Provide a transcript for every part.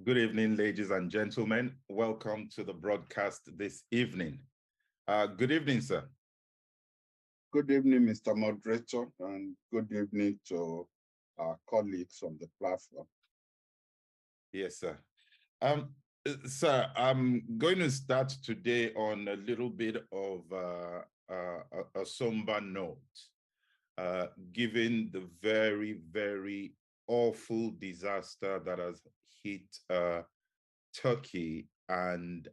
Good evening, ladies and gentlemen. Welcome to the broadcast this evening. Good evening, sir. Good evening, Mr. Moderator, and good evening to our colleagues on the platform. Yes, sir. Sir, I'm going to start today on a little bit of a somber note, given the very, very awful disaster that has hit Turkey and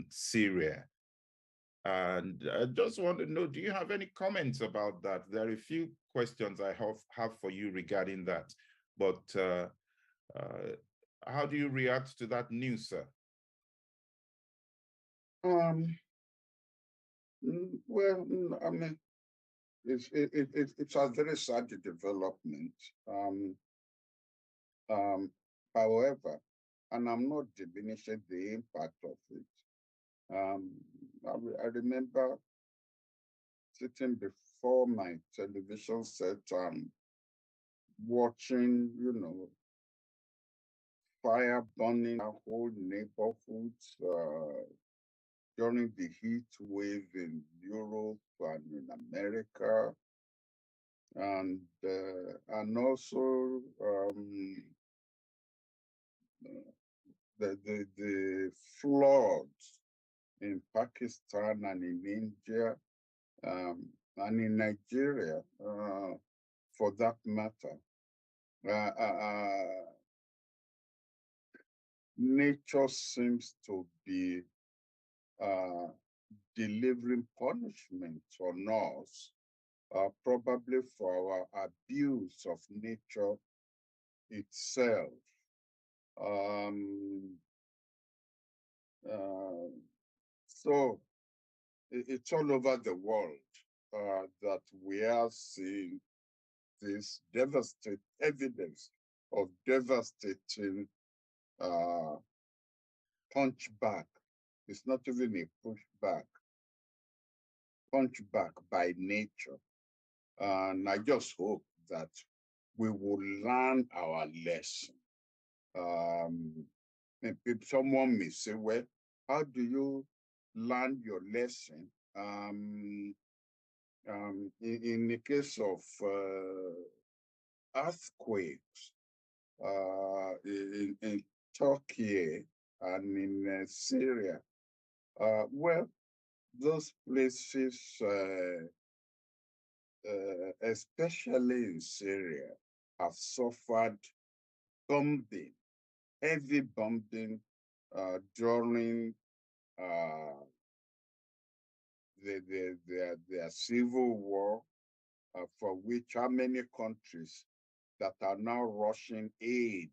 Syria. And I just want to know, do you have any comments about that? There are a few questions I have for you regarding that, but how do you react to that news, sir? I mean, it's a very sad development. However, and I'm not diminishing the impact of it. I remember sitting before my television set and watching, fire burning our whole neighborhoods during the heat wave in Europe and in America, and also the floods in Pakistan and in India and in Nigeria, for that matter. Nature seems to be delivering punishment on us, probably for our abuse of nature itself. So it's all over the world that we are seeing this devastating evidence of devastating punchback. It's not even a pushback, punchback by nature. And I just hope that we will learn our lesson. If someone may say, well, how do you learn your lesson? In the case of earthquakes in Turkey and in Syria, well, those places, especially in Syria, have suffered bombing, heavy bombing during their civil war, for which how many countries that are now rushing aid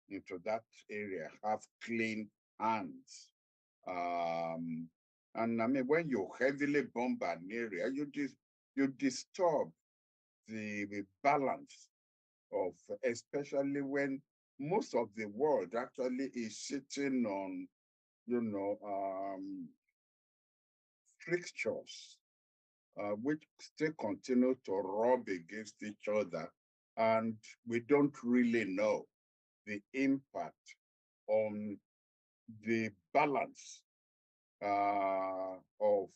into that area have clean hands. And I mean, when you heavily bomb an area, you disturb the balance of, especially when most of the world actually is sitting on, strictures, which still continue to rub against each other. And we don't really know the impact on the balance of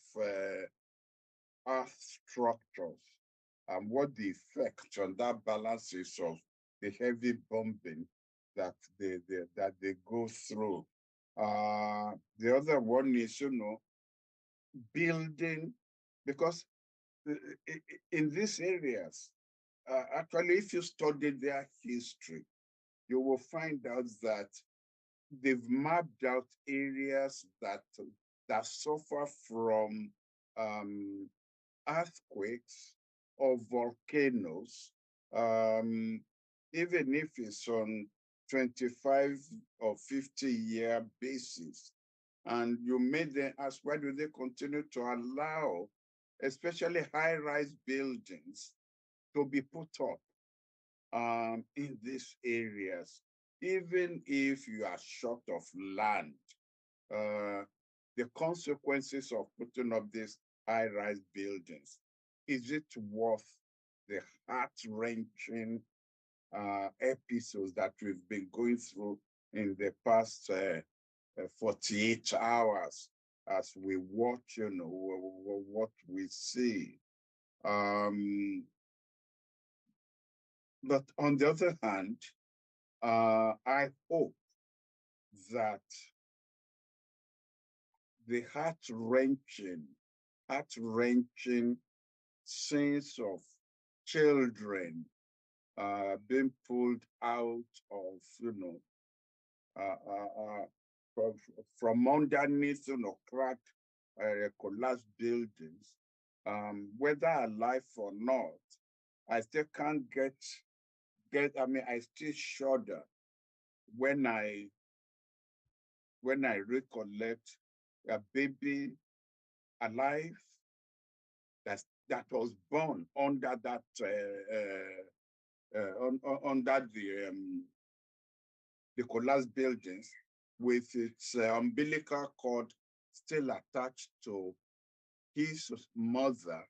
earth structures and what the effect on that balance is of the heavy bombing that they go through. The other one is, building, because in these areas, actually, if you study their history, you will find out that they've mapped out areas that suffer from earthquakes or volcanoes, even if it's on 25 or 50-year basis. And you may then ask, why do they continue to allow, especially high-rise buildings, to be put up in these areas, even if you are short of land? The consequences of putting up these high-rise buildings, is it worth the heart-wrenching episodes that we've been going through in the past 48 hours as we watch, what we see. But on the other hand, I hope that the heart-wrenching sense of children being pulled out of, uh, uh, uh, from, from underneath, cracked, collapsed buildings, whether alive or not, I still can't I mean, I still shudder when I recollect a baby alive that was born under that under the collapsed buildings with its umbilical cord still attached to his mother,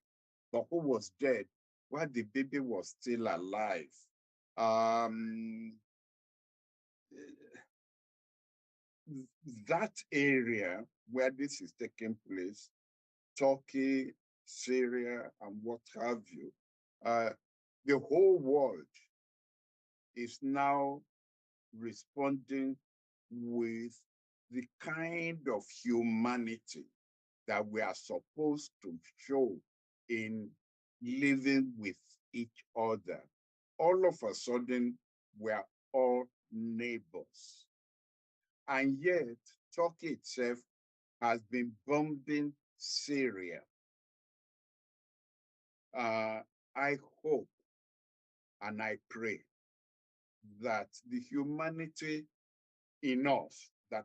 but who was dead while the baby was still alive. That area where this is taking place, Turkey, Syria, and what have you, the whole world is now responding with the kind of humanity that we are supposed to show in living with each other. All of a sudden, we are all neighbors. And yet, Turkey itself has been bombing Syria. I hope and I pray that the humanity in us uh,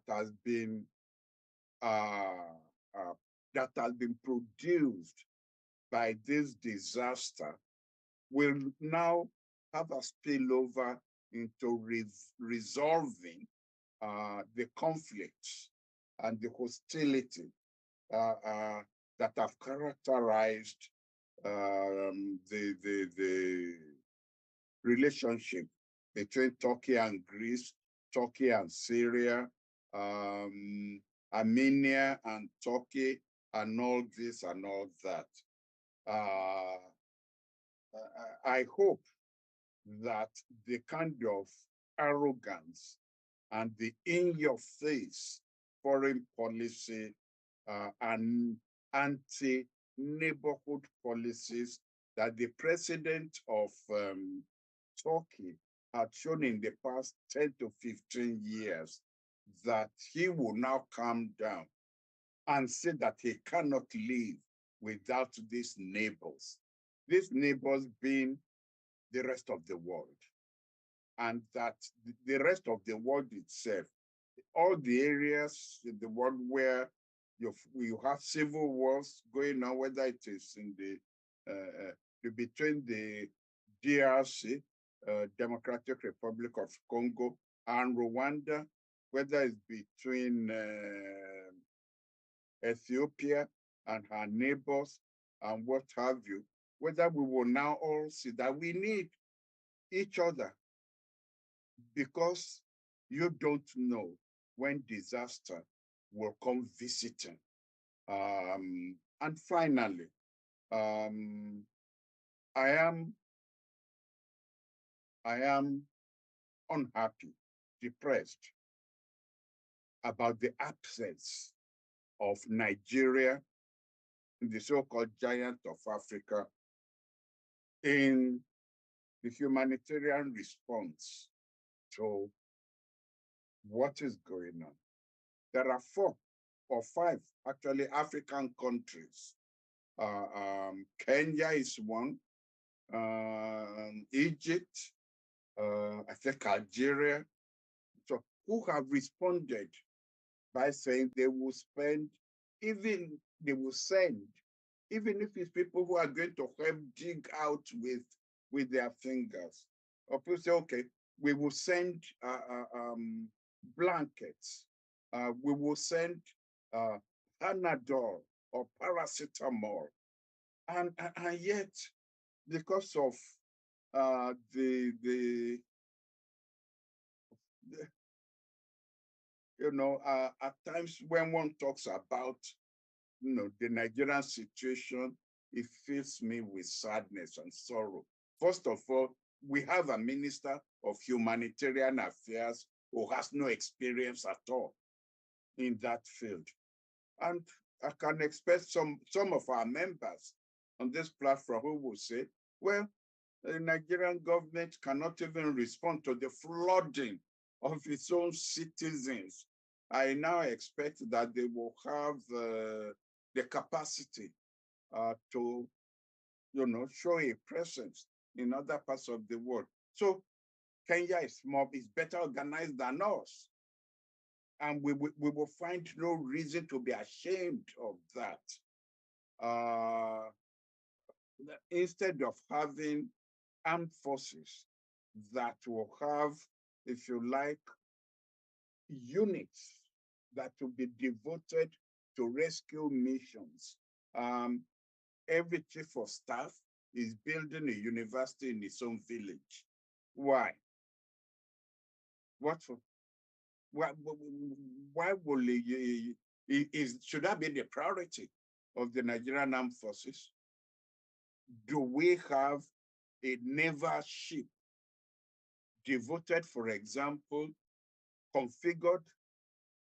that has been produced by this disaster will now have a spillover into resolving the conflicts and the hostility that have characterized the relationship between Turkey and Greece, Turkey and Syria, Armenia and Turkey, and all this and all that. I hope that the kind of arrogance and the in-your-face foreign policy and anti-neighborhood policies that the president of Turkey had shown in the past 10 to 15 years, that he will now calm down and say that he cannot live without these neighbors being the rest of the world, and that the rest of the world itself, all the areas in the world where you have civil wars going on, whether it is in between the DRC, Democratic Republic of Congo, and Rwanda, whether it's between Ethiopia and her neighbors and what have you, whether we will now all see that we need each other, because you don't know when disaster will come visiting. And finally, I am unhappy, depressed about the absence of Nigeria, the so-called giant of Africa, in the humanitarian response to what is going on. There are 4 or 5 actually African countries. Kenya is one, Egypt, I think Algeria, so who have responded by saying they will spend, they will send, even if it's people who are going to help dig out with their fingers. Or people say, okay, we will send blankets. We will send Panadol or paracetamol. And yet, because of the At times when one talks about, the Nigerian situation, it fills me with sadness and sorrow. First of all, we have a minister of humanitarian affairs who has no experience at all in that field. And I can expect some of our members on this platform who will say, well, the Nigerian government cannot even respond to the flooding of its own citizens. I now expect that they will have the capacity to, show a presence in other parts of the world. So Kenya is better organized than us. And we will find no reason to be ashamed of that. Instead of having armed forces that will have, if you like, units that will be devoted to rescue missions. Every chief of staff is building a university in his own village. Why? What for? Why will should that be the priority of the Nigerian armed forces? Do we have a naval ship devoted, for example, configured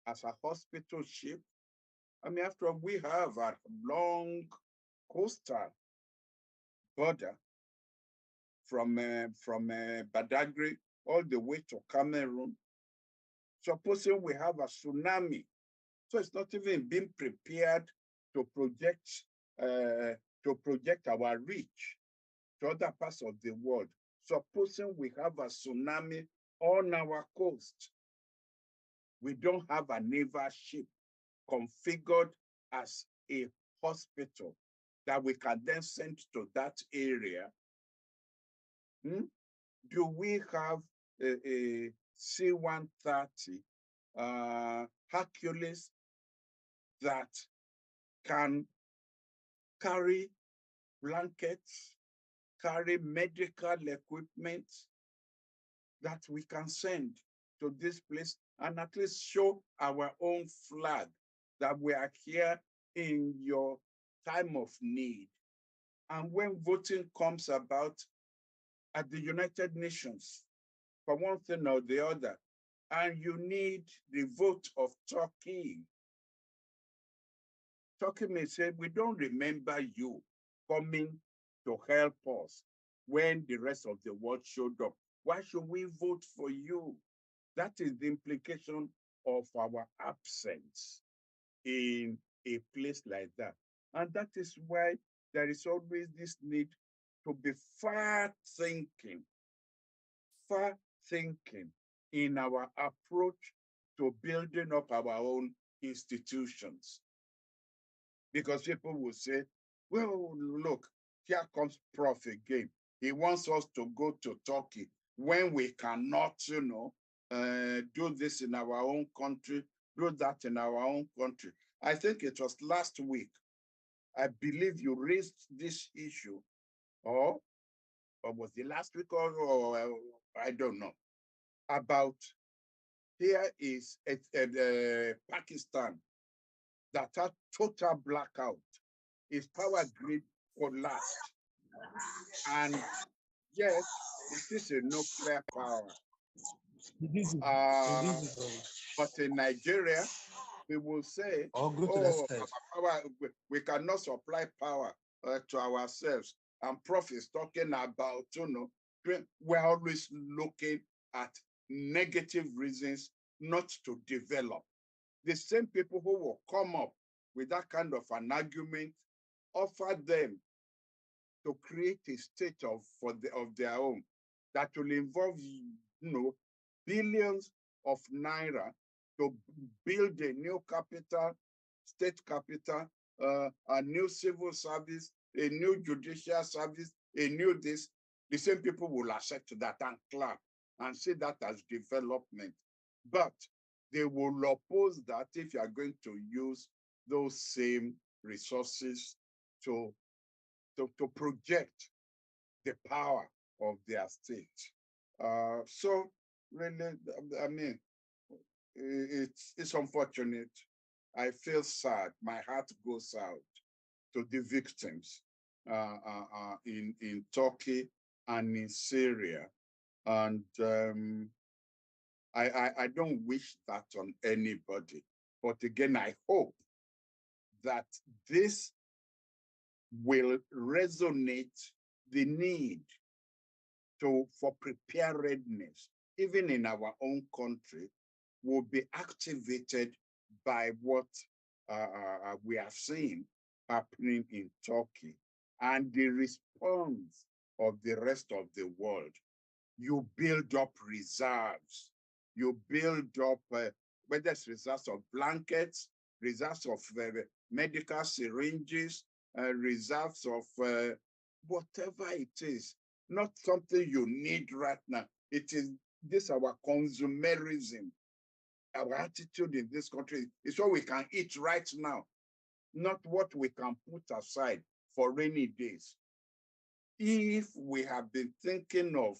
as a hospital ship? I mean, after all, we have a long coastal border from Badagry all the way to Cameroon. Supposing we have a tsunami, so it's not even being prepared to project our reach to other parts of the world. Supposing we have a tsunami on our coast, we don't have a naval ship configured as a hospital that we can then send to that area. Do we have a C-130 Hercules that can carry blankets, carry medical equipment that we can send to this place and at least show our own flag that we are here in your time of need? And when voting comes about at the United Nations, for one thing or the other, and you need the vote of Turkey, Turkey may say, we don't remember you coming to help us when the rest of the world showed up. Why should we vote for you? That is the implication of our absence in a place like that. And that is why there is always this need to be far thinking in our approach to building up our own institutions. Because people will say, well, look, here comes Prof again. He wants us to go to Turkey when we cannot, do this in our own country, do that in our own country. I think it was last week. I believe you raised this issue, or was it last week, or I don't know, about here is Pakistan that had total blackout. Its power grid collapsed. And yes, it is a nuclear power. But in Nigeria, we will say, we cannot supply power to ourselves. And Prof is talking about, we're always looking at negative reasons not to develop. The same people who will come up with that kind of an argument, offer them to create a state of their own that will involve, billions of naira to build a new capital, state capital, a new civil service, a new judicial service, a new this. The same people will accept that and clap and see that as development. But they will oppose that if you are going to use those same resources to project the power of their state. So really, I mean, it's unfortunate. I feel sad. My heart goes out to the victims in Turkey and in Syria. And I don't wish that on anybody. But again, I hope that this will resonate the need for preparedness, even in our own country, will be activated by what we have seen happening in Turkey and the response of the rest of the world. You build up reserves. You build up, whether it's reserves of blankets, reserves of medical syringes, reserves of whatever it is, not something you need right now. It is this our consumerism, our attitude in this country is what we can eat right now, not what we can put aside for rainy days. If we have been thinking of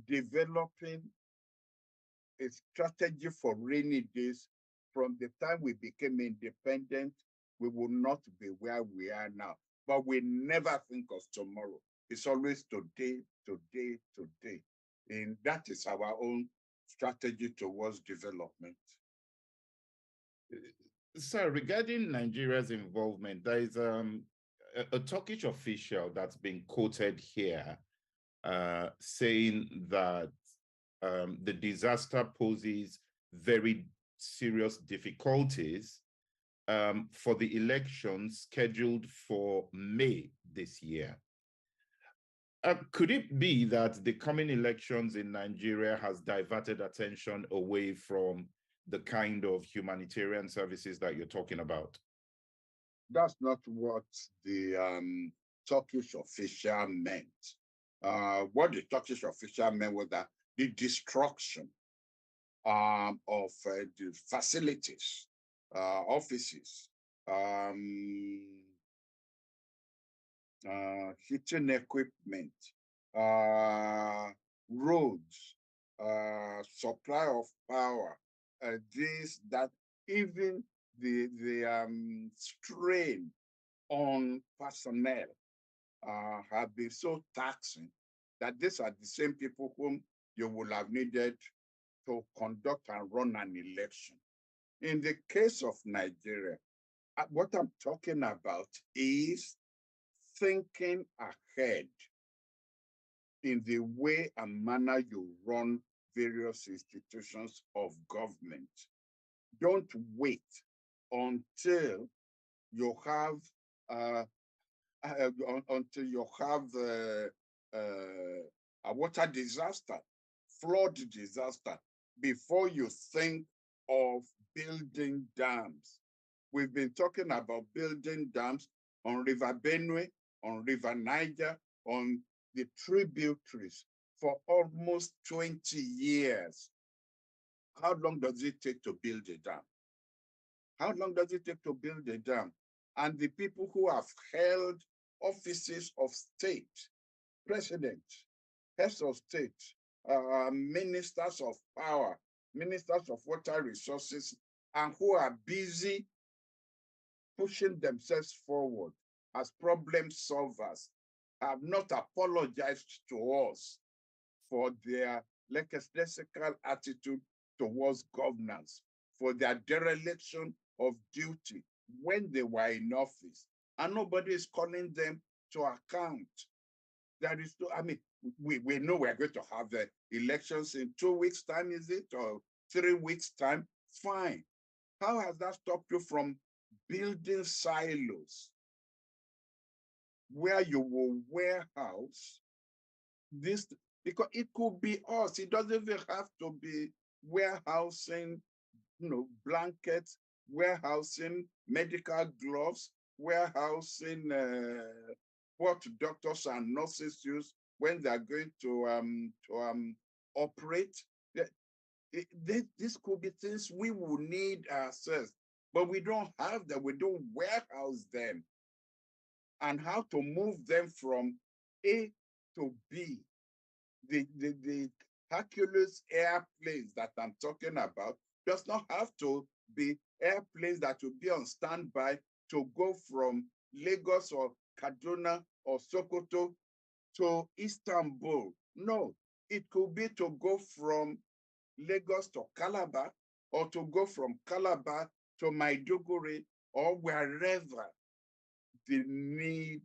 developing a strategy for rainy days from the time we became independent, we will not be where we are now. But we never think of tomorrow. It's always today, today, today. And that is our own strategy towards development. So regarding Nigeria's involvement, there is a Turkish official that's been quoted here saying that the disaster poses very serious difficulties for the elections scheduled for May this year. Could it be that the coming elections in Nigeria has diverted attention away from the kind of humanitarian services that you're talking about? That's not what the Turkish official meant. What the Turkish official meant was that the destruction of the facilities, offices, heating equipment, roads, supply of power, this, that, even the strain on personnel have been so taxing that these are the same people whom you will have needed to conduct and run an election. In the case of Nigeria, what I'm talking about is thinking ahead in the way and manner you run various institutions of government. Don't wait until you have a water disaster, flood disaster, before you think of building dams. We've been talking about building dams on River Benue, on River Niger, on the tributaries for almost 20 years. How long does it take to build a dam? How long does it take to build a dam? And the people who have held offices of state, presidents, heads of state, ministers of power, ministers of water resources, and who are busy pushing themselves forward as problem solvers, have not apologized to us for their lackadaisical attitude towards governance, for their dereliction of duty when they were in office. And nobody is calling them to account. There is no, I mean, we know we're going to have the elections in 2 weeks' time, is it? Or 3 weeks' time? Fine. How has that stopped you from building silos where you will warehouse this? Because it could be us. It doesn't even have to be warehousing, blankets, warehousing medical gloves, warehousing what doctors and nurses use when they're going to operate. This could be things we will need ourselves, but we don't have them. We don't warehouse them. And how to move them from A to B. The Hercules airplanes that I'm talking about does not have to be airplanes that will be on standby to go from Lagos or Kaduna or Sokoto to Istanbul. No, it could be to go from Lagos to Calabar, or to go from Calabar to Maiduguri, or wherever the need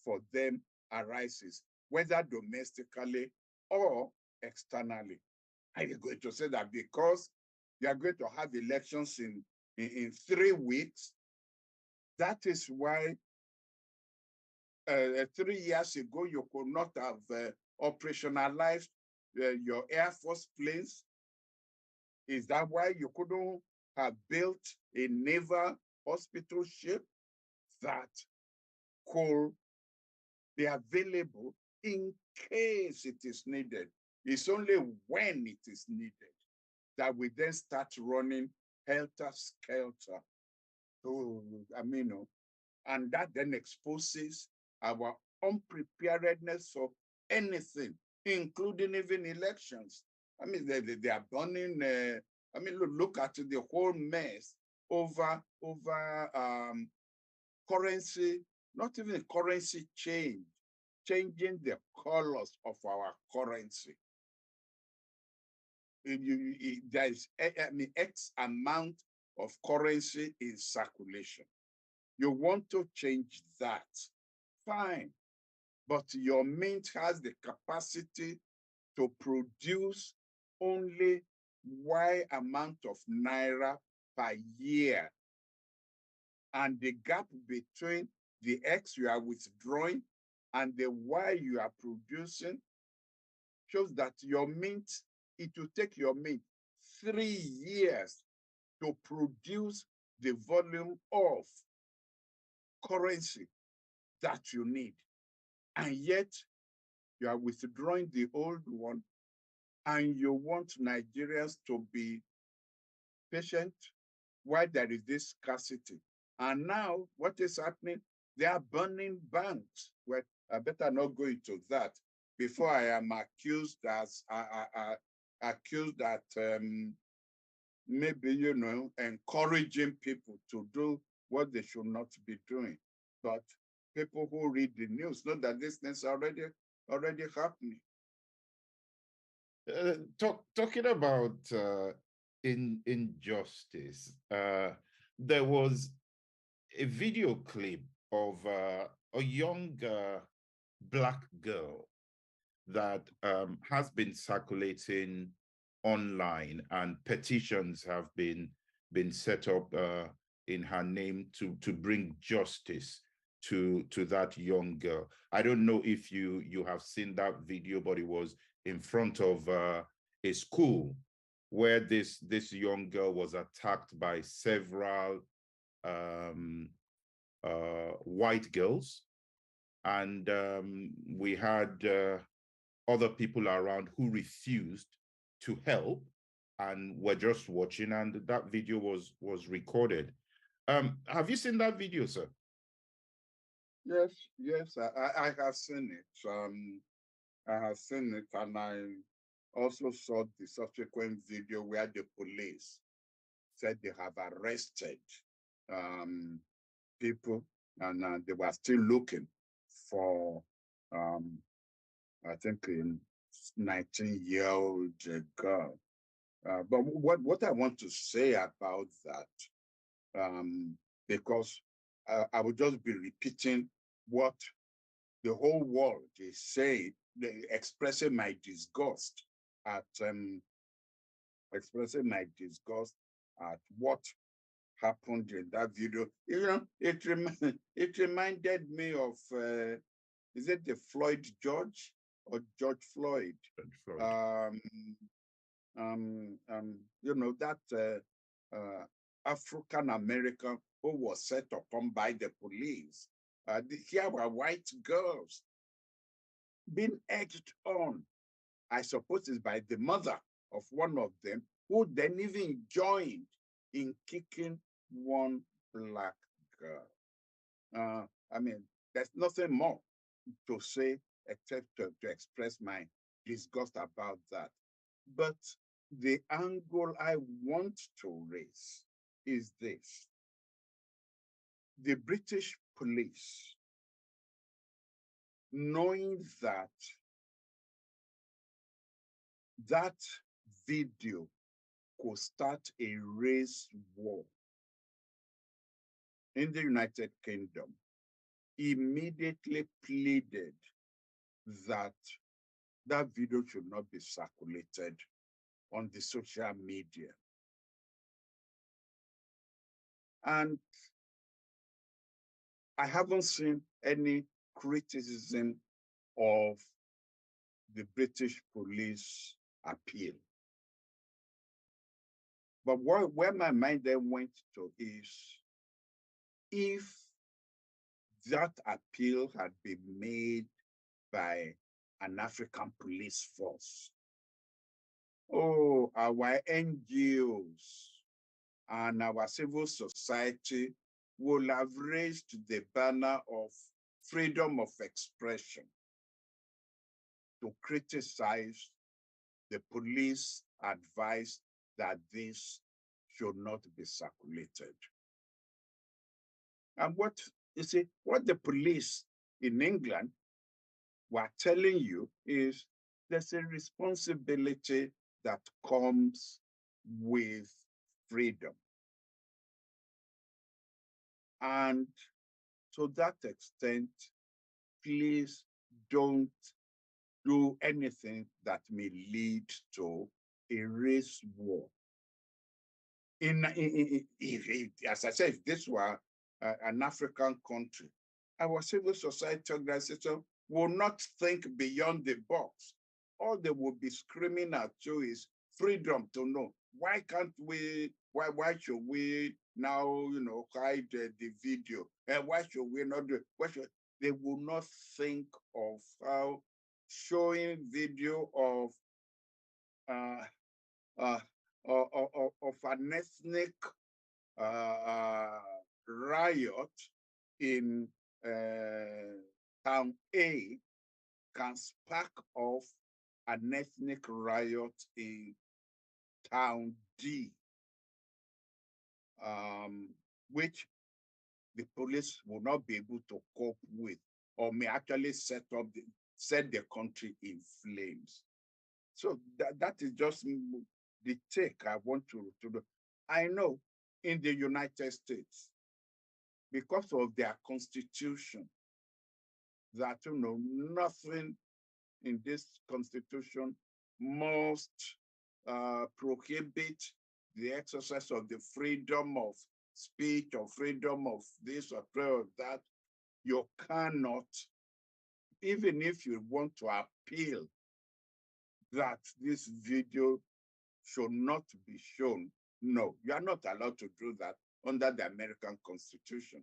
for them arises, whether domestically or externally. Are you going to say that because you are going to have elections in 3 weeks, that is why 3 years ago you could not have operationalized your Air Force planes? Is that why you couldn't have built a naval hospital ship that could be available in case it is needed? It's only when it is needed that we then start running helter-skelter. So, and that then exposes our unpreparedness for anything, including even elections. They are burning. Look at the whole mess over currency, not even currency change, changing the colors of our currency. There is X amount of currency in circulation. You want to change that, fine. But your mint has the capacity to produce only Y amount of naira per year. And the gap between the X you are withdrawing and the Y you are producing shows that your mint, it will take your mint 3 years to produce the volume of currency that you need. And yet you are withdrawing the old one, and you want Nigerians to be patient while there is this scarcity. And now what is happening? They are burning banks. Well, I better not go into that before I am accused that maybe, encouraging people to do what they should not be doing. But people who read the news know that these things are already happening. Talking about injustice, there was a video clip of a young Black girl that has been circulating online, and petitions have been set up in her name to bring justice to that young girl. I don't know if you have seen that video, but it was in front of a school where this young girl was attacked by several white girls, and we had other people around who refused to help and were just watching, and that video was recorded. Have you seen that video, sir? Yes, I have seen it. I have seen it, and I also saw the subsequent video where the police said they have arrested people, and they were still looking for, I think, a 19-year-old girl. But what I want to say about that, because I would just be repeating what the whole world is saying, expressing my disgust at what happened in that video. It reminded me of is it the Floyd George or George Floyd? Floyd. That African American who was set upon by the police. Here were white girls being egged on. I suppose it's by the mother of one of them, who then even joined in kicking one black girl. There's nothing more to say except to express my disgust about that. But the angle I want to raise is this. The British police, knowing that that video could start a race war in the United Kingdom, immediately pleaded that that video should not be circulated on the social media. And I haven't seen any criticism of the British police appeal. But where my mind then went to is, if that appeal had been made by an African police force, oh, our NGOs and our civil society will have raised the banner of freedom of expression to criticize the police advice that this should not be circulated. And what the police in England were telling you is there's a responsibility that comes with freedom. And to that extent, please don't do anything that may lead to a race war. As I said, if this were an African country, our civil society organization will not think beyond the box. All they will be screaming at you is freedom to know. Why can't we, why should we now, hide the video? And why should we not do it? They will not think of how showing video of an ethnic riot in town A can spark off an ethnic riot in town D, which the police will not be able to cope with, or may actually set the country in flames. So that is just the take I want to do. I know in the United States, because of their constitution, that nothing in this constitution must prohibit the exercise of the freedom of speech or freedom of this or of that. You cannot, even if you want to appeal that this video should not be shown, no, you are not allowed to do that under the American Constitution.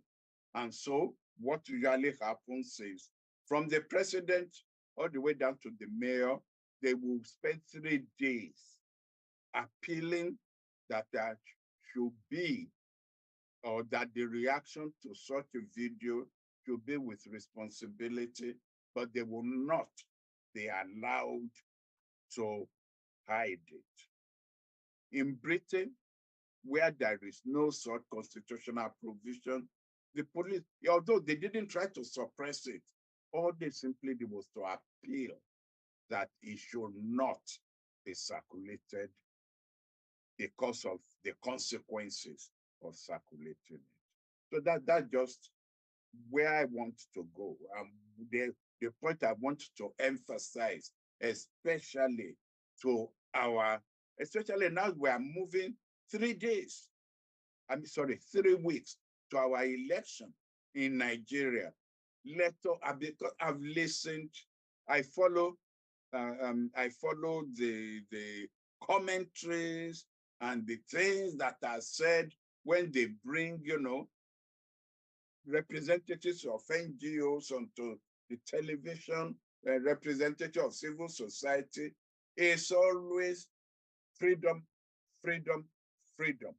And so what usually happens is, from the president all the way down to the mayor, they will spend 3 days appealing that there should be, or that the reaction to such a video should be with responsibility, but they will not be allowed to hide it. In Britain, where there is no such constitutional provision, the police, although they didn't try to suppress it, all they simply did was to appeal that it should not be circulated because of the consequences of circulating it. So that's just where I want to go. The point I want to emphasize, especially now we are moving 3 days, 3 weeks to our election in Nigeria. Because I've listened, I follow the commentaries and the things that are said when they bring, representatives of NGOs onto the television, representatives of civil society. It's always freedom, freedom, freedom.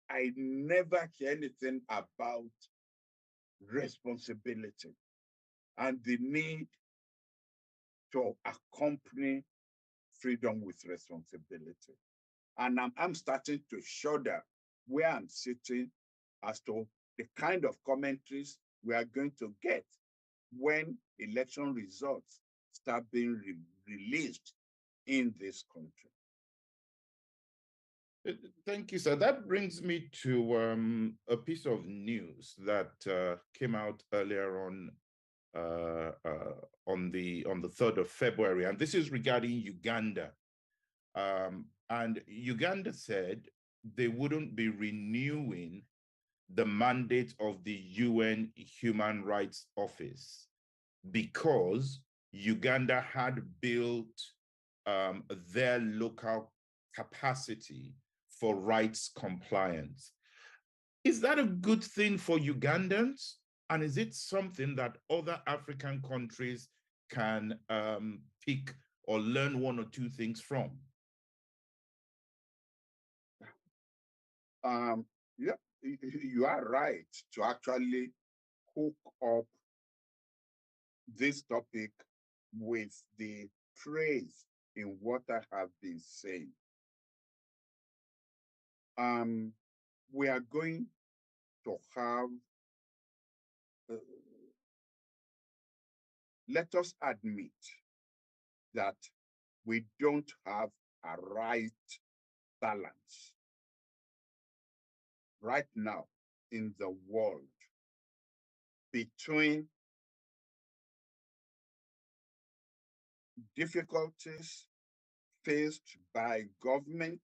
I never hear anything about responsibility and the need to accompany freedom with responsibility. And I'm starting to shudder where I'm sitting as to the kind of commentaries we are going to get when election results start being released in this country. Thank you, sir. That brings me to a piece of news that came out earlier on the 3rd of February, and this is regarding Uganda. And Uganda said they wouldn't be renewing the mandate of the UN Human Rights Office because Uganda had built their local capacity for rights compliance. Is that a good thing for Ugandans? And is it something that other African countries can pick or learn one or two things from? Yeah, you are right to actually hook up this topic with the praise in what I have been saying. We are going to have, let us admit that we don't have a right balance right now in the world between difficulties faced by government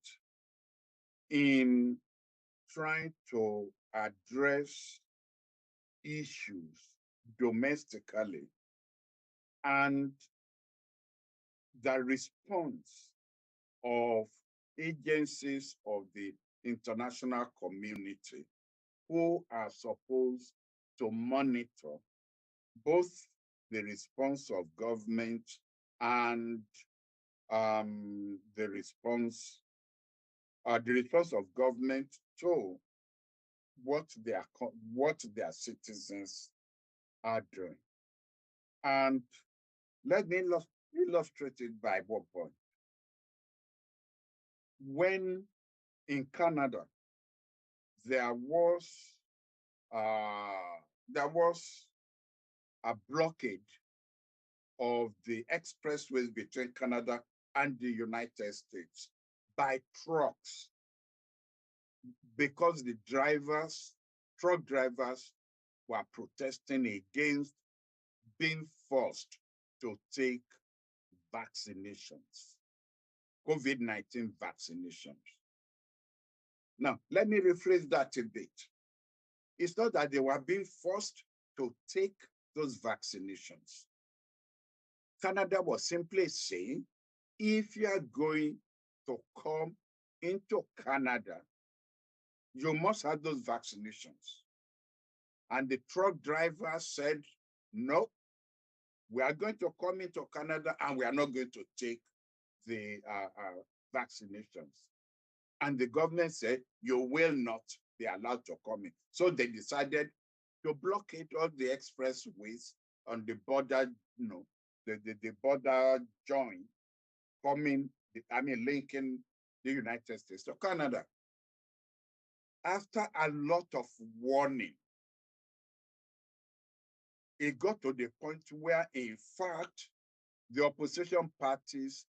in trying to address issues domestically and the response of agencies of the international community who are supposed to monitor both the response of government and the response of government to what their citizens are doing. And let me illustrate it by one point. When in Canada, there was a blockade of the expressways between Canada and the United States by trucks because the truck drivers were protesting against being forced to take vaccinations, COVID-19 vaccinations. Now, let me rephrase that a bit. It's not that they were being forced to take those vaccinations. Canada was simply saying, if you are going to come into Canada, you must have those vaccinations. And the truck driver said, no, we are going to come into Canada and we are not going to take the vaccinations. And the government said, you will not be allowed to come in. So they decided to blockade all the expressways on the border, the border joint linking the United States to Canada. After a lot of warning, it got to the point where, in fact, the opposition parties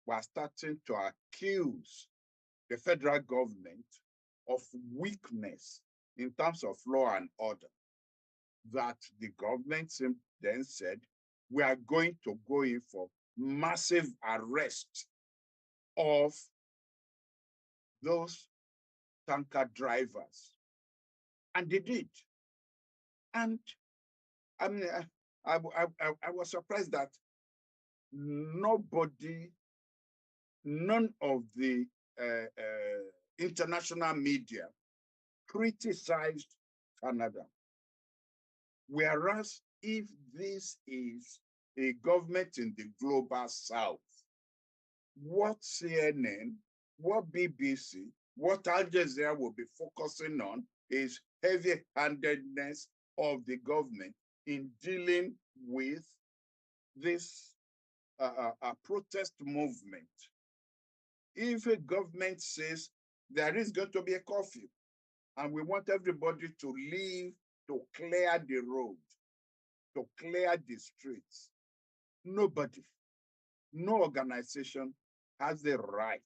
were starting to accuse the federal government of weakness in terms of law and order. That the government then said, we are going to go in for massive arrest of those tanker drivers. And they did. And I mean, I was surprised that none of the international media criticized Canada. Whereas if this is a government in the global south, what CNN, what BBC, what Al Jazeera will be focusing on is heavy-handedness of the government in dealing with this protest movement. If a government says there is going to be a curfew and we want everybody to leave to clear the road, to clear the streets, nobody, no organization has the right,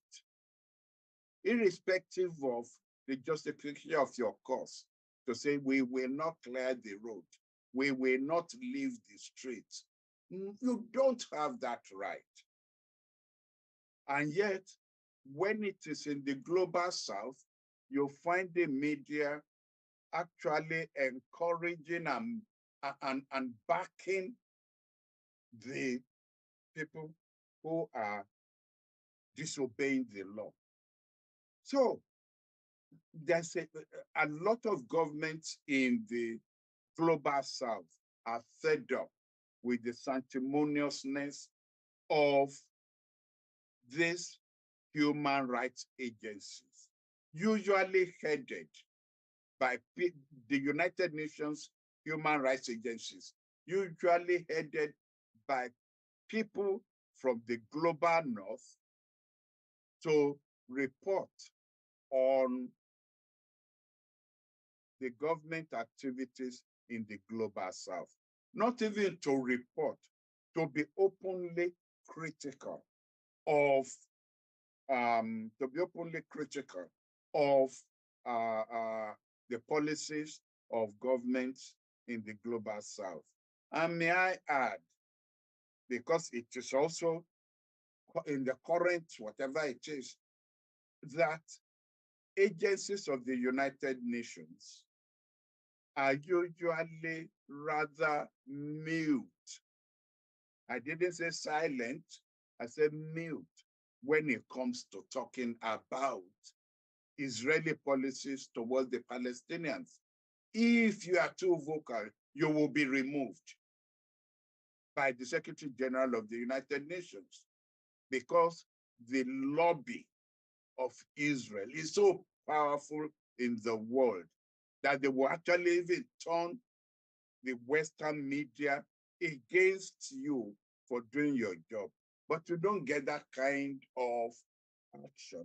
irrespective of the justification of your cause, to say we will not clear the road, we will not leave the streets. You don't have that right. And yet, when it is in the global south, you find the media actually encouraging and backing the people who are disobeying the law. So there's a lot of governments in the global south are fed up with the sanctimoniousness of these human rights agencies, usually headed by the United Nations human rights agencies, usually headed by people from the global north to report on the government activities in the global south. Not even to report, to be openly critical of the policies of governments in the global south. And may I add, because it is also in the current, whatever it is, that agencies of the United Nations are usually rather mute. I didn't say silent, I said mute when it comes to talking about Israeli policies towards the Palestinians. If you are too vocal, you will be removed by the Secretary General of the United Nations, because the lobby of Israel is so powerful in the world that they will actually even turn the Western media against you for doing your job. But you don't get that kind of action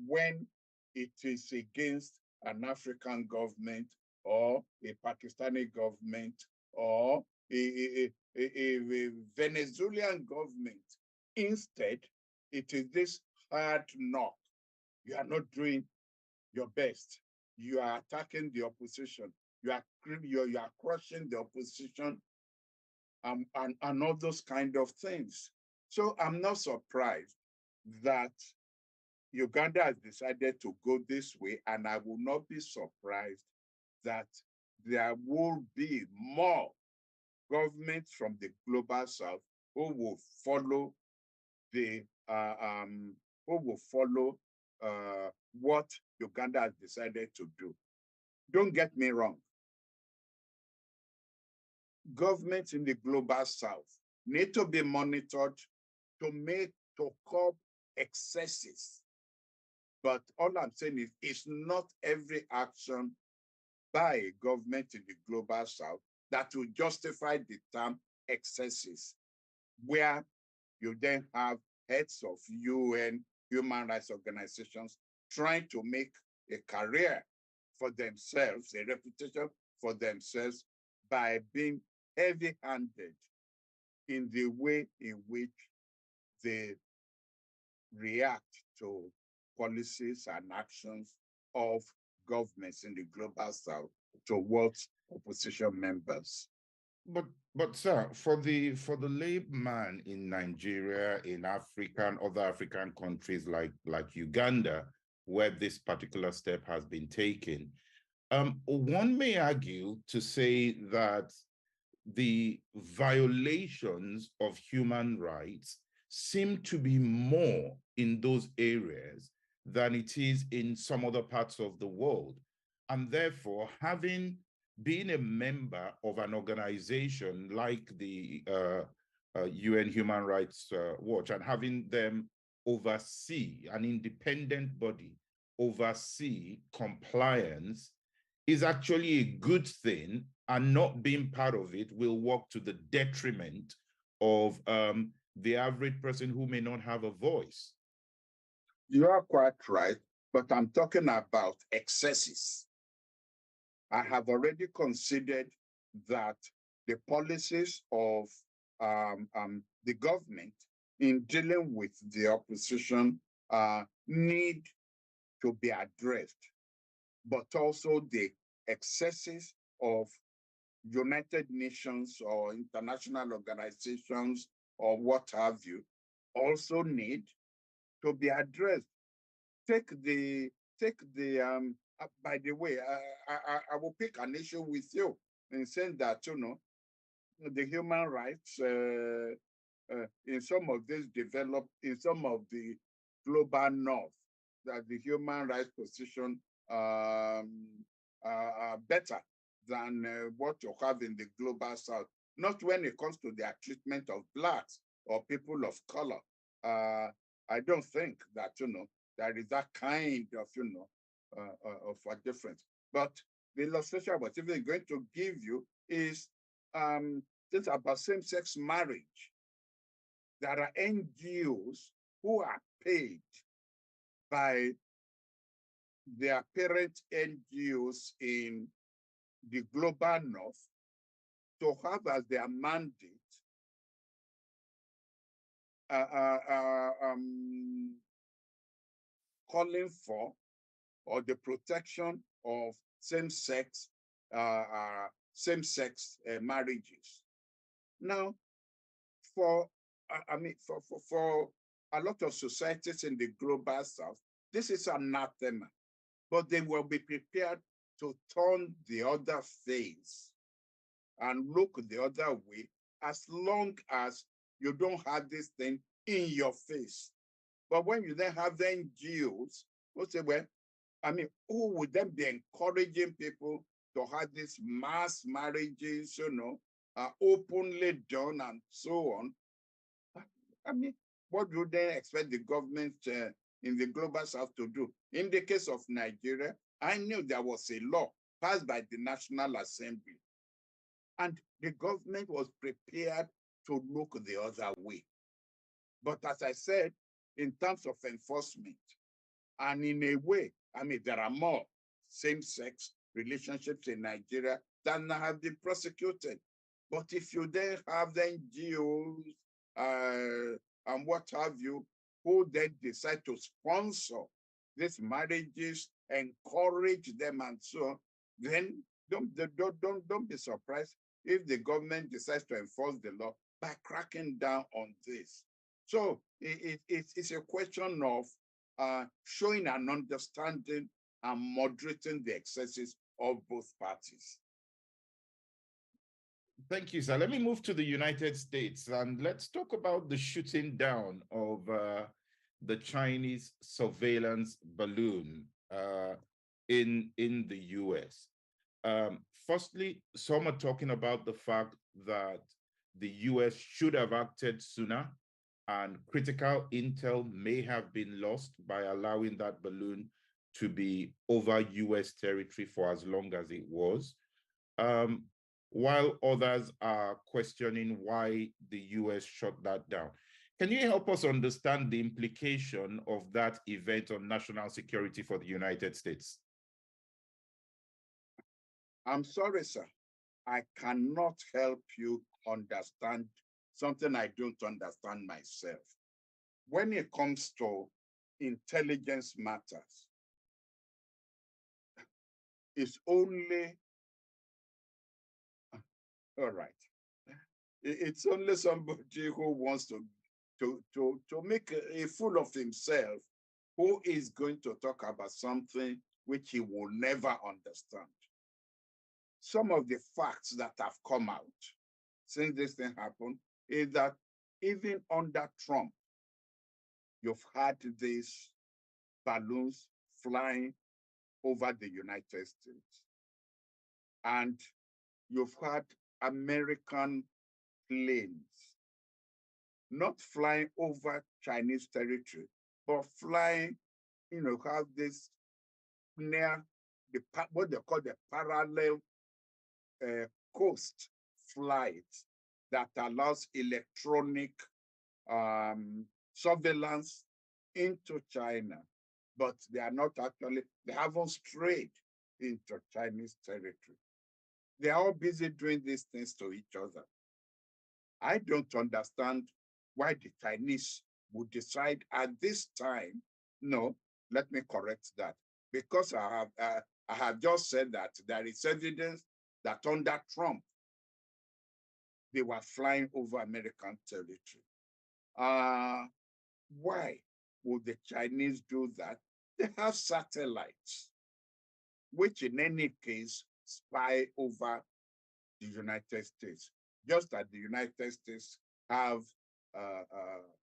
when it is against an African government or a Pakistani government or a Venezuelan government. Instead, it is this hard knock. You are not doing your best. You are attacking the opposition. You are crushing the opposition, and all those kind of things. So I'm not surprised that Uganda has decided to go this way, and I will not be surprised that there will be more governments from the global south who will follow what Uganda has decided to do. Don't get me wrong. Governments in the global south need to be monitored to curb excesses. But all I'm saying is it's not every action by a government in the global south that will justify the term excesses, where you then have heads of UN human rights organizations trying to make a career for themselves, a reputation for themselves, by being heavy-handed in the way in which they react to policies and actions of governments in the global south towards opposition members. But sir, for the layman in Nigeria, in Africa, and other African countries like Uganda, where this particular step has been taken, one may argue to say that the violations of human rights seem to be more in those areas than it is in some other parts of the world. And therefore, being a member of an organization like the UN Human Rights Watch, and having them oversee, an independent body oversee compliance, is actually a good thing, and not being part of it will work to the detriment of the average person who may not have a voice. You are quite right, but I'm talking about excesses. I have already considered that the policies of the government in dealing with the opposition need to be addressed, but also the excesses of United Nations or international organizations or what have you also need to be addressed. Take the by the way, I will pick an issue with you in saying that the human rights in some of these developed in some of the global north, that the human rights position are better than what you have in the global south. Not when it comes to their treatment of blacks or people of color. I don't think that there is that kind of of a difference. But the illustration I was even going to give you is this about same-sex marriage. There are NGOs who are paid by their parent NGOs in the global north to have as their mandate calling for or the protection of same-sex marriages. Now, for a lot of societies in the global south, this is anathema, but they will be prepared to turn the other face and look the other way as long as you don't have this thing in your face. But when you then have the NGOs who say, well, who would then be encouraging people to have these mass marriages, openly done and so on? What do they expect the government in the global south to do? In the case of Nigeria, I knew there was a law passed by the National Assembly, and the government was prepared to look the other way. But as I said, in terms of enforcement, and in a way, there are more same-sex relationships in Nigeria than have been prosecuted. But if you then have the NGOs and what have you, who then decide to sponsor these marriages, encourage them and so on, then don't be surprised if the government decides to enforce the law by cracking down on this. So it's a question of showing an understanding and moderating the excesses of both parties. Thank you, sir. Let me move to the United States and let's talk about the shooting down of the Chinese surveillance balloon in the US. Firstly, some are talking about the fact that the US should have acted sooner and critical intel may have been lost by allowing that balloon to be over US territory for as long as it was. While others are questioning why the US shut that down. Can you help us understand the implication of that event on national security for the United States? I'm sorry, sir. I cannot help you understand something I don't understand myself. When it comes to intelligence matters, it's only, all right, it's only somebody who wants to make a fool of himself who is going to talk about something which he will never understand. Some of the facts that have come out since this thing happened is that even under Trump, you've had these balloons flying over the United States. And you've had American planes not flying over Chinese territory, but flying, have this near what they call the parallel coast flight that allows electronic surveillance into China, but they are not actually, they haven't strayed into Chinese territory. They are all busy doing these things to each other. I don't understand why the Chinese would decide at this time. No, let me correct that. Because I have just said that there is evidence that under Trump, they were flying over American territory. Why would the Chinese do that? They have satellites, which in any case spy over the United States, just as the United States have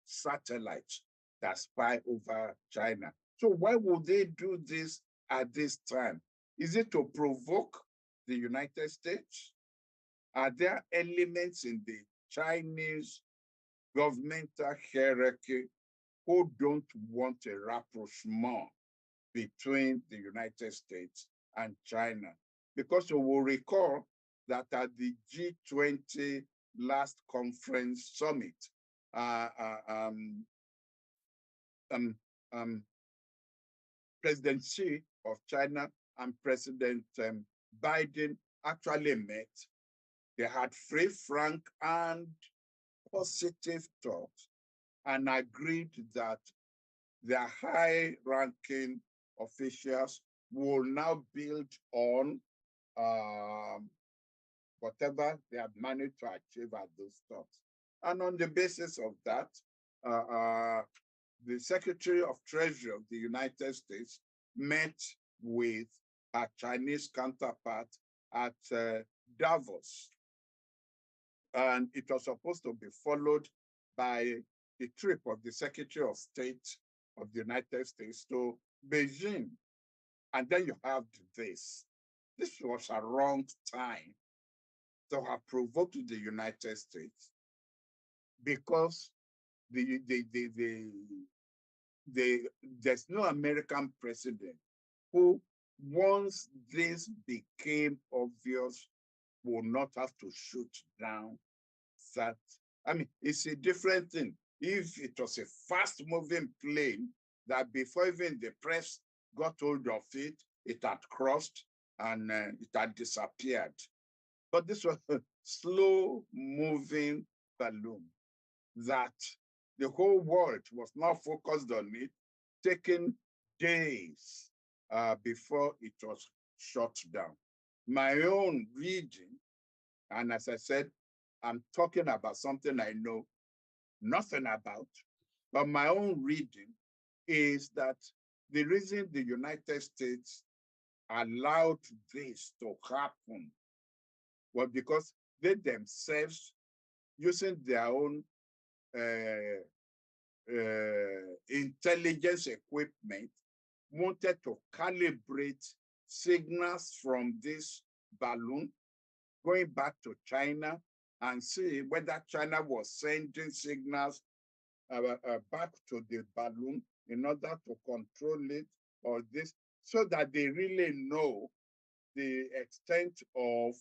satellites that spy over China. So why would they do this at this time? Is it to provoke the United States? Are there elements in the Chinese governmental hierarchy who don't want a rapprochement between the United States and China? Because you will recall that at the G20 last conference summit, President Xi of China and President Biden actually met. They had free, frank, and positive talks and agreed that their high-ranking officials will now build on whatever they have managed to achieve at those talks. And on the basis of that, the Secretary of Treasury of the United States met with her Chinese counterpart at Davos. And it was supposed to be followed by the trip of the Secretary of State of the United States to Beijing. And then you have this. This was a wrong time to have provoked the United States because there's no American president who, once this became obvious, will not have to shoot down that. I mean, it's a different thing. If it was a fast-moving plane that before even the press got hold of it, it had crossed and it had disappeared. But this was a slow-moving balloon that the whole world was not focused on it, taking days before it was shut down. My own reading, and as I said, I'm talking about something I know nothing about, but my own reading is that the reason the United States allowed this to happen was because they themselves, using their own intelligence equipment, wanted to calibrate signals from this balloon going back to China and see whether China was sending signals back to the balloon in order to control it or this, so that they really know the extent of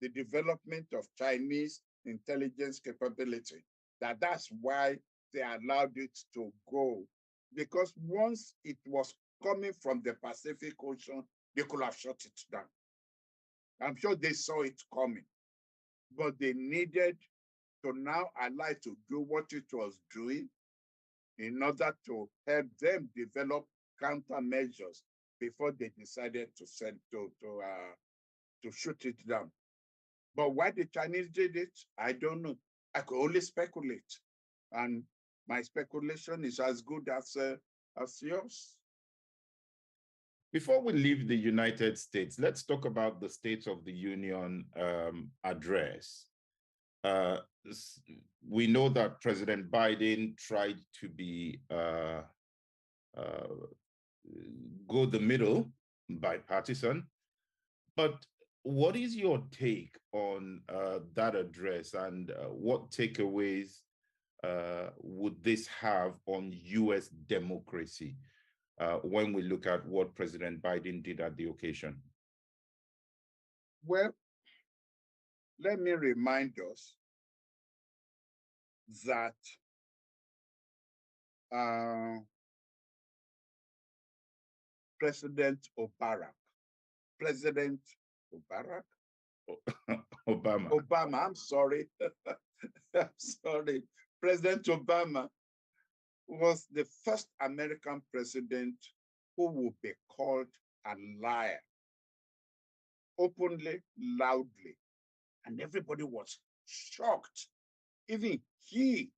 the development of Chinese intelligence capability. That's why they allowed it to go. Because once it was coming from the Pacific Ocean, they could have shut it down. I'm sure they saw it coming, but they needed to now allow it to do what it was doing in order to help them develop countermeasures before they decided to shoot it down. But why the Chinese did it, I don't know. I could only speculate, and my speculation is as good as yours. Before we leave the United States, let's talk about the State of the Union address. We know that President Biden tried to be go the middle, bipartisan, but what is your take on that address, and what takeaways would this have on US democracy when we look at what President Biden did at the occasion? Well, let me remind us that President Obarak. President Obarak? Obama. Obama, I'm sorry. I'm sorry. President Obama was the first American president who would be called a liar, openly, loudly. And everybody was shocked. Even he,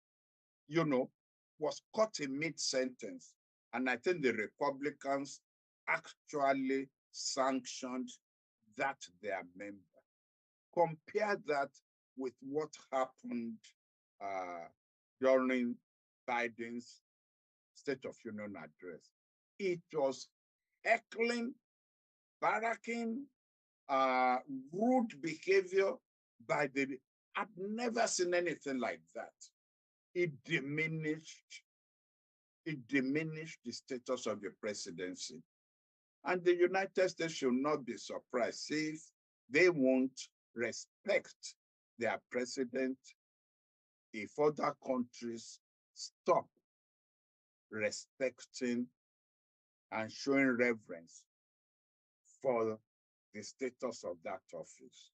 was caught in mid-sentence. And I think the Republicans actually sanctioned that their member. Compare that with what happened during Biden's State of Union address. It was heckling, barracking, rude behavior by the, I've never seen anything like that. It diminished the status of the presidency. And the United States should not be surprised if they won't respect their president if other countries stop respecting and showing reverence for the status of that office.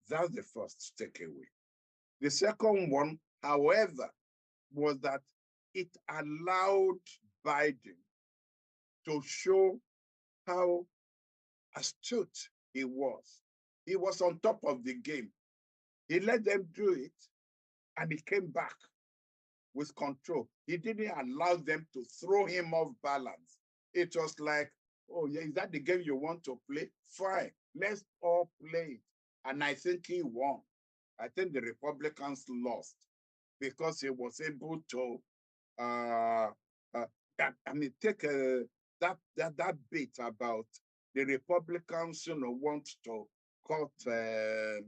That's the first takeaway. The second one, however, was that it allowed Biden to show how astute he was. He was on top of the game. He let them do it, and he came back with control. He didn't allow them to throw him off balance. It was like, oh yeah, is that the game you want to play? Fine, let's all play it. And I think he won. I think the Republicans lost because he was able to, take that bit about the Republicans, want to cut the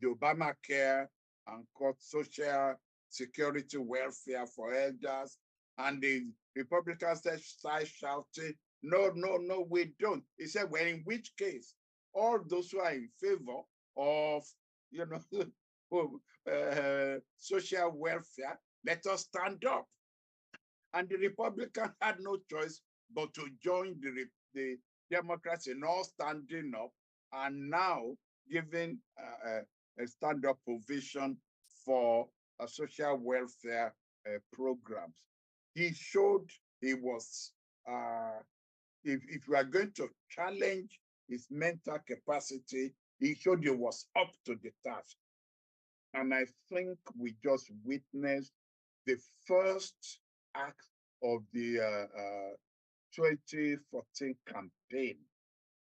Obamacare and cut social security welfare for elders. And the Republicans started shouting, no, no, no, we don't. He said, well, in which case, all those who are in favor of, social welfare, let us stand up. And the Republicans had no choice but to join the Democrats in all standing up and now giving a stand-up provision for social welfare programs. He showed he was, if we are going to challenge his mental capacity, he showed he was up to the task. And I think we just witnessed the first act of the 2014 campaign.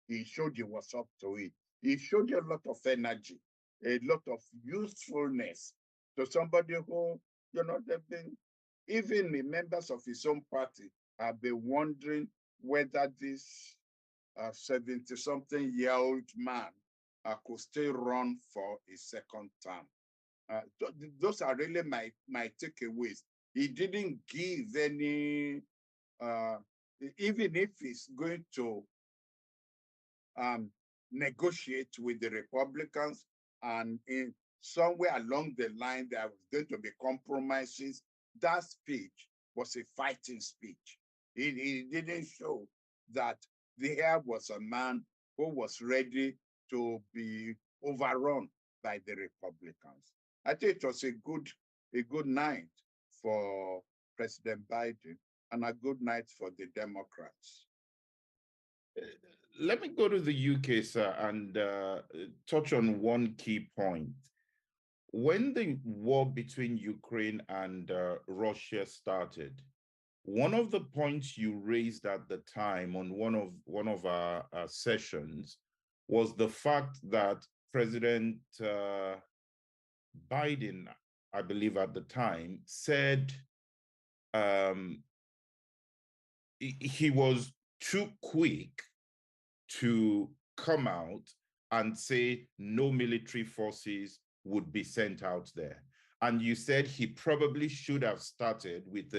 He showed he was up to it. He showed a lot of energy, a lot of usefulness to somebody who, they've been, even the members of his own party have been wondering whether this 70-something-year-old man could still run for a second term. Those are really my takeaways. He didn't give any, even if he's going to negotiate with the Republicans, and in somewhere along the line there was going to be compromises, that speech was a fighting speech. He didn't show that there was a man who was ready to be overrun by the Republicans. I think it was a good night for President Biden and a good night for the Democrats. Let me go to the UK, sir, and touch on one key point. When the war between Ukraine and Russia started, one of the points you raised at the time on one of our sessions was the fact that President Biden, I believe at the time, said he was too quick to come out and say no military forces would be sent out there. And you said he probably should have started with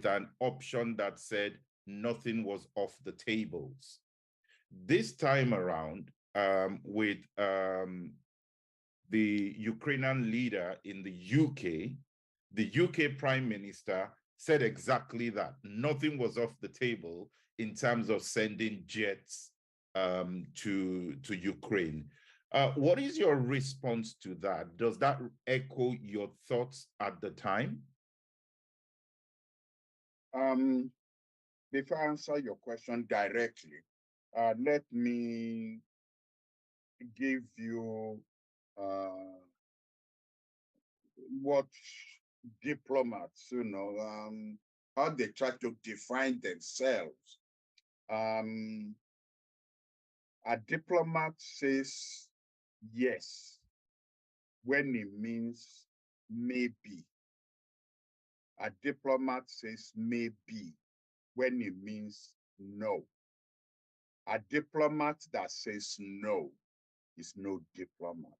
an option that said nothing was off the tables. This time around, with the Ukrainian leader in the UK Prime Minister said exactly that. Nothing was off the table in terms of sending jets to Ukraine. What is your response to that? Does that echo your thoughts at the time? Before I answer your question directly, let me give you what diplomats, how they try to define themselves. A diplomat says yes when it means maybe. A diplomat says maybe when it means no. A diplomat that says no is no diplomat.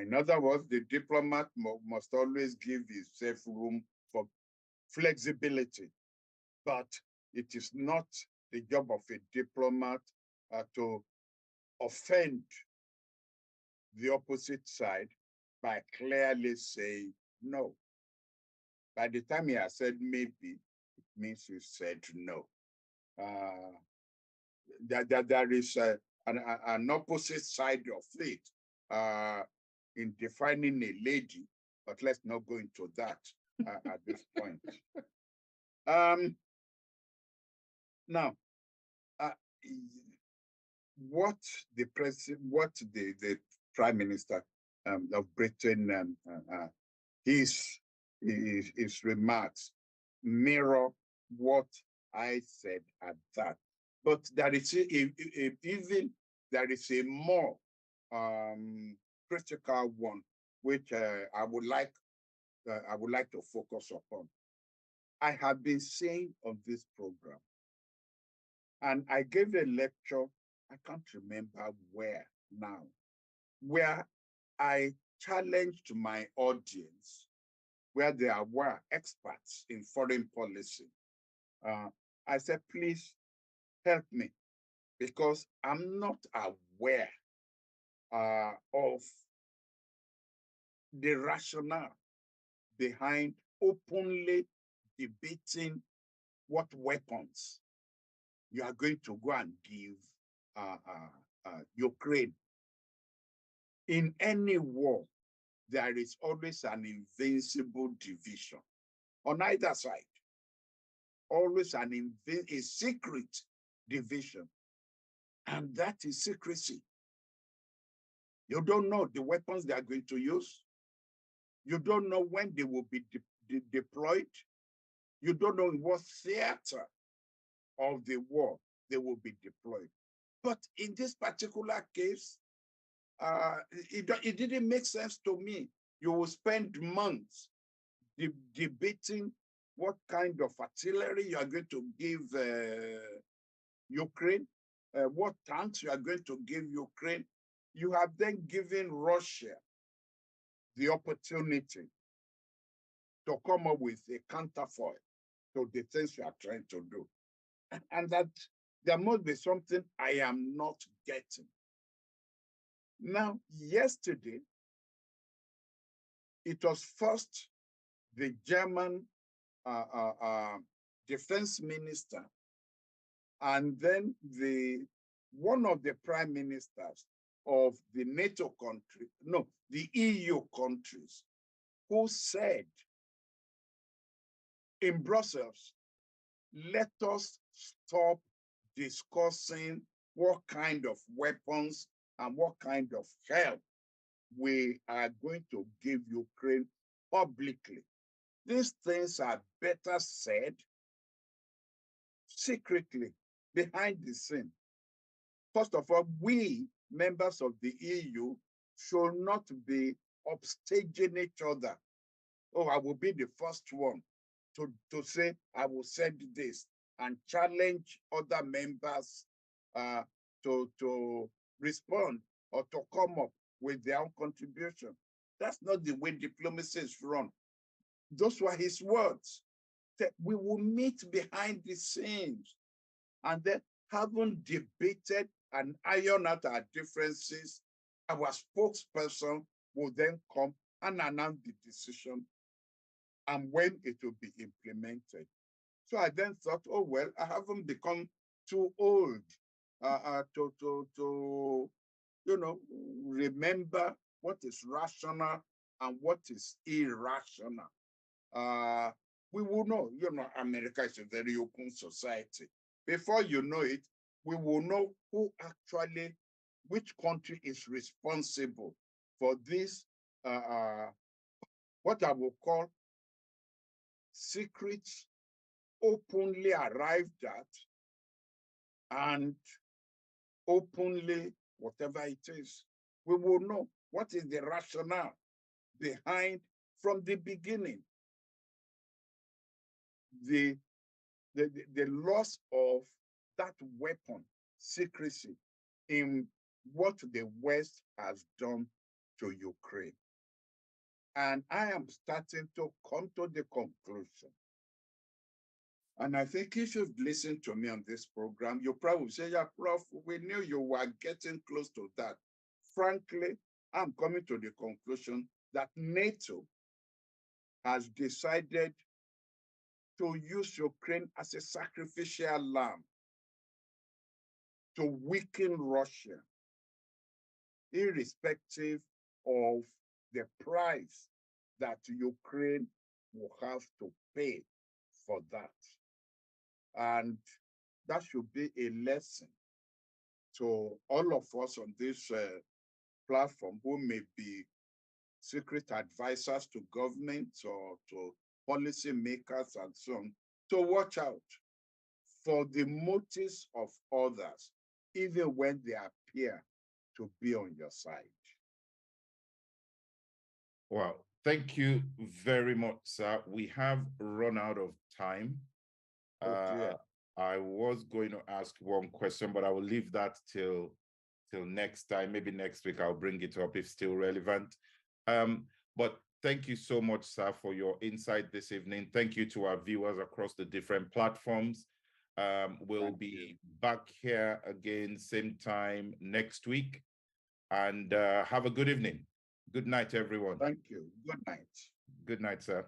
In other words, the diplomat must always give himself room for flexibility, but it is not the job of a diplomat to offend the opposite side by clearly saying no. By the time he has said maybe, it means he said no. There is an opposite side of it in defining a lady, but let's not go into that at this point. Now, what the Prime Minister of Britain his remarks mirror what I said at that. But there is even there is a more critical one, which I would like to focus upon. I have been saying on this program, and I gave a lecture, I can't remember where now, where I challenged my audience, where there were experts in foreign policy. I said, please help me, because I'm not aware of the rationale behind openly debating what weapons you are going to go and give Ukraine. In any war, there is always an invincible division on either side. Always a secret division. And that is secrecy. You don't know the weapons they are going to use. You don't know when they will be deployed. You don't know in what theater of the war they will be deployed. But in this particular case, it didn't make sense to me. You will spend months debating what kind of artillery you are going to give Ukraine, what tanks you are going to give Ukraine. You have then given Russia the opportunity to come up with a counterfoil to the things you are trying to do. And that there must be something I am not getting. Now, yesterday, it was first the German defense minister, and then one of the prime ministers of the NATO country, no, the EU countries, who said in Brussels, let us stop discussing what kind of weapons and what kind of help we are going to give Ukraine publicly. These things are better said secretly, behind the scene. First of all, we, members of the EU, should not be upstaging each other. Oh, I will be the first one to say, I will send this, and challenge other members to respond or to come up with their own contribution. That's not the way diplomacy is run. Those were his words. That we will meet behind the scenes, and then, having debated and iron out our differences, our spokesperson will then come and announce the decision and when it will be implemented. So I then thought, oh, well, I haven't become too old to remember what is rational and what is irrational. We will know, America is a very open society. Before you know it, we will know which country is responsible for this, what I will call secrets openly arrived at and openly, whatever it is, we will know what is the rationale behind from the beginning. The loss of that weapon, secrecy, in what the West has done to Ukraine. And I am starting to come to the conclusion. And I think if you've listened to me on this program, you probably say, yeah, Prof, we knew you were getting close to that. Frankly, I'm coming to the conclusion that NATO has decided to use Ukraine as a sacrificial lamb to weaken Russia, irrespective of the price that Ukraine will have to pay for that. And that should be a lesson to all of us on this platform who may be secret advisors to governments or to policy makers and so on, to watch out for the motives of others, even when they appear to be on your side. Well, thank you very much, sir. We have run out of time. I was going to ask one question, but I will leave that till next time. Maybe next week I'll bring it up if still relevant. But thank you so much, sir, for your insight this evening. Thank you to our viewers across the different platforms. We'll be back here again, same time next week. And have a good evening. Good night, everyone. Thank you. Good night. Good night, sir.